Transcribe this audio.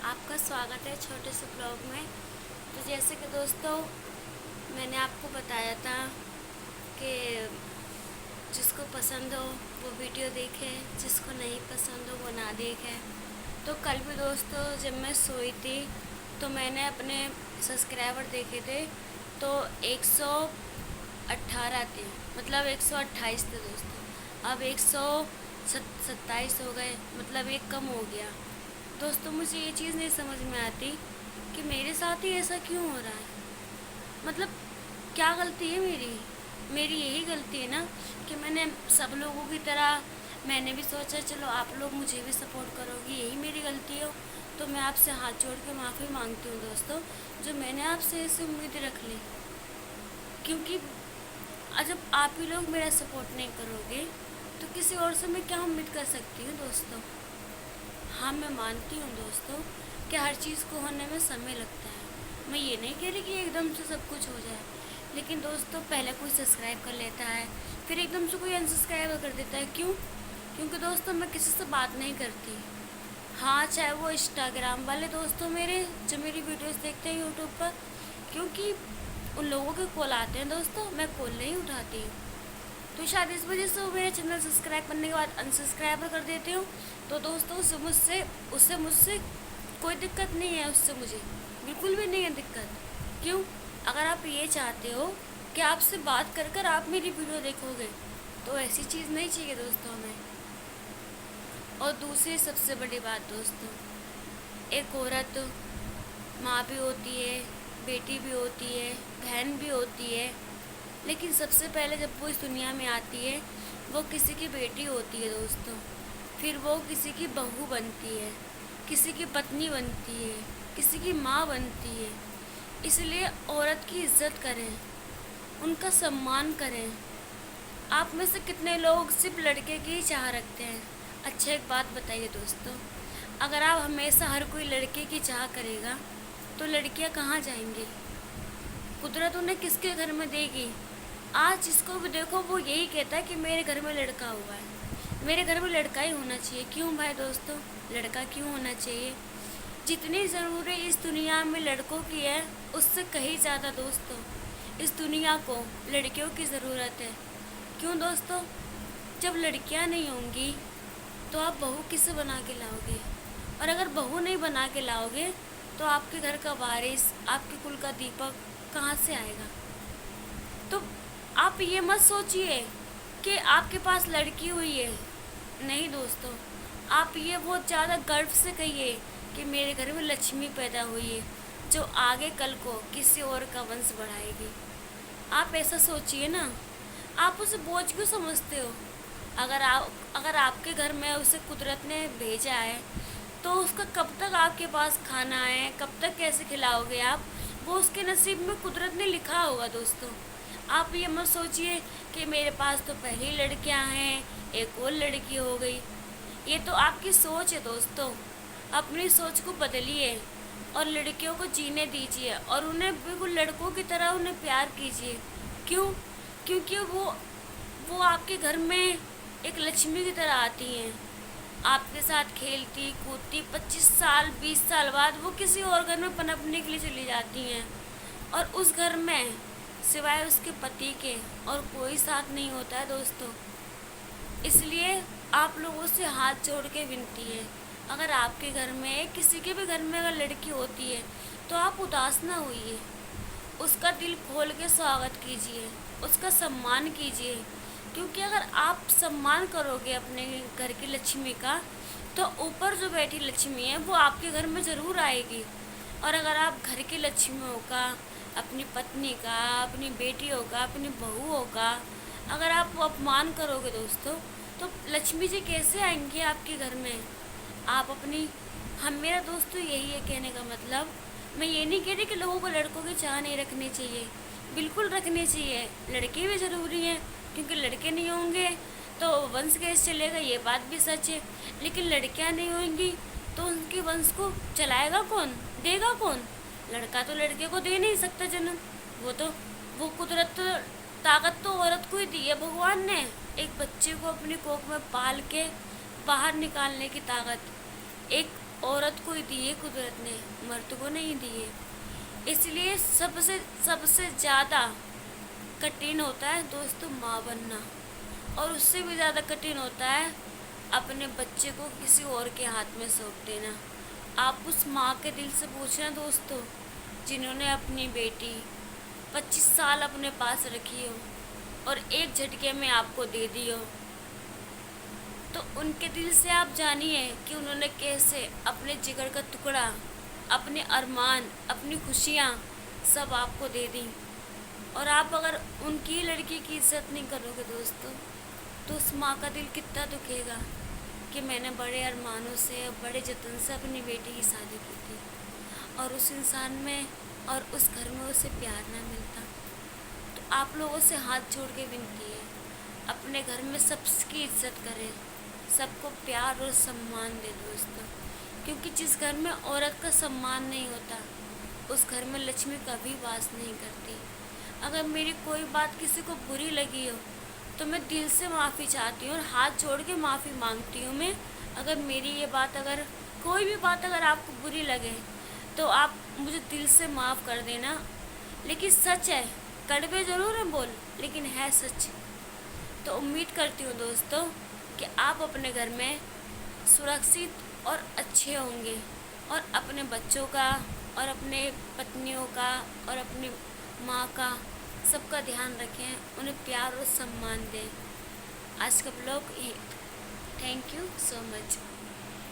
आपका स्वागत है छोटे से ब्लॉग में। तो जैसे कि दोस्तों मैंने आपको बताया था कि जिसको पसंद हो वो वीडियो देखे, जिसको नहीं पसंद हो वो ना देखे। तो कल भी दोस्तों जब मैं सोई थी तो मैंने अपने सब्सक्राइबर देखे थे तो 118 थे, मतलब 128 थे दोस्तों। अब 127 हो गए, मतलब एक कम हो गया। दोस्तों मुझे ये चीज़ नहीं समझ में आती कि मेरे साथ ही ऐसा क्यों हो रहा है। मतलब क्या गलती है मेरी यही गलती है ना कि मैंने सब लोगों की तरह मैंने भी सोचा चलो आप लोग मुझे भी सपोर्ट करोगे, यही मेरी गलती हो। तो मैं आपसे हाथ जोड़ के माफ़ी मांगती हूँ दोस्तों, जो मैंने आपसे ऐसी उम्मीद रख ली। क्योंकि जब आप ही लोग मेरा सपोर्ट नहीं करोगे तो किसी और से मैं क्या उम्मीद कर सकती हूँ दोस्तों। हाँ मैं मानती हूँ दोस्तों कि हर चीज़ को होने में समय लगता है। मैं ये नहीं कह रही कि एकदम से सब कुछ हो जाए, लेकिन दोस्तों पहले कोई सब्सक्राइब कर लेता है फिर एकदम से कोई अनसब्सक्राइब कर देता है। क्यों? क्योंकि दोस्तों मैं किसी से बात नहीं करती। हाँ चाहे वो इंस्टाग्राम वाले दोस्तों मेरे जो मेरी वीडियोस देखते हैं यूट्यूब पर, क्योंकि उन लोगों के कॉल आते हैं दोस्तों, मैं कॉल नहीं उठाती हूँ। तो शायद इस वजह से वो मेरे चैनल सब्सक्राइब करने के बाद अनसब्सक्राइब कर देती हूँ। तो दोस्तों उससे मुझसे कोई दिक्कत नहीं है, उससे मुझे बिल्कुल भी नहीं है दिक्कत। क्यों? अगर आप ये चाहते हो कि आपसे बात कर कर आप मेरी वीडियो देखोगे तो ऐसी चीज़ नहीं चाहिए दोस्तों हमें। और दूसरी सबसे बड़ी बात दोस्तों, एक औरत माँ भी होती है, बेटी भी होती है, बहन भी होती है, लेकिन सबसे पहले जब वो इस दुनिया में आती है वो किसी की बेटी होती है दोस्तों। फिर वो किसी की बहू बनती है, किसी की पत्नी बनती है, किसी की माँ बनती है। इसलिए औरत की इज्जत करें, उनका सम्मान करें। आप में से कितने लोग सिर्फ लड़के की ही चाह रखते हैं? अच्छा एक बात बताइए दोस्तों, अगर आप हमेशा हर कोई लड़के की चाह करेगा तो लड़कियां कहाँ जाएंगी? कुदरत उन्हें किसके घर में देगी? आज जिसको भी देखो वो यही कहता है कि मेरे घर में लड़का हुआ है, मेरे घर में लड़का ही होना चाहिए। क्यों भाई दोस्तों, लड़का क्यों होना चाहिए? जितनी ज़रूरत इस दुनिया में लड़कों की है उससे कहीं ज़्यादा दोस्तों इस दुनिया को लड़कियों की ज़रूरत है। क्यों दोस्तों? जब लड़कियां नहीं होंगी तो आप बहू किसे बना के लाओगे? और अगर बहू नहीं बना के लाओगे तो आपके घर का वारिस, आपके कुल का दीपक कहाँ से आएगा? तो आप ये मत सोचिए कि आपके पास लड़की हुई है। नहीं दोस्तों, आप ये बहुत ज़्यादा गर्व से कहिए कि मेरे घर में लक्ष्मी पैदा हुई है जो आगे कल को किसी और का वंश बढ़ाएगी। आप ऐसा सोचिए ना, आप उसे बोझ क्यों समझते हो? अगर आपके घर में उसे कुदरत ने भेजा है तो उसका कब तक आपके पास खाना है, कब तक कैसे खिलाओगे आप? वो उसके नसीब में कुदरत ने लिखा होगा दोस्तों। आप ये मत सोचिए कि मेरे पास तो पहली लड़कियां हैं, एक और लड़की हो गई। ये तो आपकी सोच है दोस्तों। अपनी सोच को बदलिए और लड़कियों को जीने दीजिए और उन्हें बिल्कुल लड़कों की तरह उन्हें प्यार कीजिए। क्यों? क्योंकि वो आपके घर में एक लक्ष्मी की तरह आती हैं, आपके साथ खेलती कूदती। 25 साल 20 साल बाद वो किसी और घर में पनपने के लिए चली जाती हैं और उस घर में सिवाय उसके पति के और कोई साथ नहीं होता है दोस्तों। इसलिए आप लोगों से हाथ जोड़ के विनती है, अगर आपके घर में किसी के भी घर में अगर लड़की होती है तो आप उदास ना होइए, उसका दिल खोल के स्वागत कीजिए, उसका सम्मान कीजिए। क्योंकि अगर आप सम्मान करोगे अपने घर की लक्ष्मी का तो ऊपर जो बैठी लक्ष्मी है वो आपके घर में ज़रूर आएगी। और अगर आप घर की लक्ष्मियों का, अपनी पत्नी का, अपनी बेटियों का, अपनी बहुओं का अगर आप अपमान करोगे दोस्तों तो लक्ष्मी जी कैसे आएंगी आपके घर में? आप अपनी मेरा दोस्तों यही है कहने का मतलब। मैं ये नहीं कह रही कि लोगों को लड़कों की चाह नहीं रखनी चाहिए, बिल्कुल रखनी चाहिए। लड़के भी ज़रूरी हैं, क्योंकि लड़के नहीं होंगे तो वंश कैसे चलेगा, ये बात भी सच है। लेकिन लड़कियां नहीं होंगी तो उनके वंश को चलाएगा कौन, देगा कौन? लड़का तो लड़के को दे नहीं सकता जन्म। वो कुदरत ताकत तो औरत को ही दी है भगवान ने, एक बच्चे को अपनी कोख में पाल के बाहर निकालने की ताकत। एक औरत को ही दी है कुदरत ने, मर्द को नहीं दी है। इसलिए सबसे ज़्यादा कठिन होता है दोस्तों माँ बनना, और उससे भी ज़्यादा कठिन होता है अपने बच्चे को किसी और के हाथ में सौंप देना। आप उस माँ के दिल से पूछना दोस्तों, जिन्होंने अपनी बेटी 25 साल अपने पास रखी हो और एक झटके में आपको दे दी हो, तो उनके दिल से आप जानिए कि उन्होंने कैसे अपने जिगर का टुकड़ा, अपने अरमान, अपनी खुशियाँ सब आपको दे दी। और आप अगर उनकी लड़की की इज्जत नहीं करोगे दोस्तों, तो उस माँ का दिल कितना दुखेगा कि मैंने बड़े अरमानों से, बड़े जतन से अपनी बेटी की शादी की थी और उस इंसान में और उस घर में उसे प्यार ना मिलता। तो आप लोगों से हाथ जोड़ के विनती है, अपने घर में सबकी इज्जत करें, सबको प्यार और सम्मान दें दोस्तों, क्योंकि जिस घर में औरत का सम्मान नहीं होता उस घर में लक्ष्मी कभी वास नहीं करती। अगर मेरी कोई बात किसी को बुरी लगी हो तो मैं दिल से माफ़ी चाहती हूँ और हाथ जोड़ के माफ़ी मांगती हूँ मैं। अगर मेरी ये बात, अगर कोई भी बात अगर आपको बुरी लगे तो आप मुझे दिल से माफ़ कर देना। लेकिन सच है, कड़वे ज़रूर हैं बोल, लेकिन है सच। तो उम्मीद करती हूँ दोस्तों कि आप अपने घर में सुरक्षित और अच्छे होंगे और अपने बच्चों का और अपने पत्नियों का और अपनी माँ का सबका ध्यान रखें, उन्हें प्यार और सम्मान दें। आज का blog, thank you so much.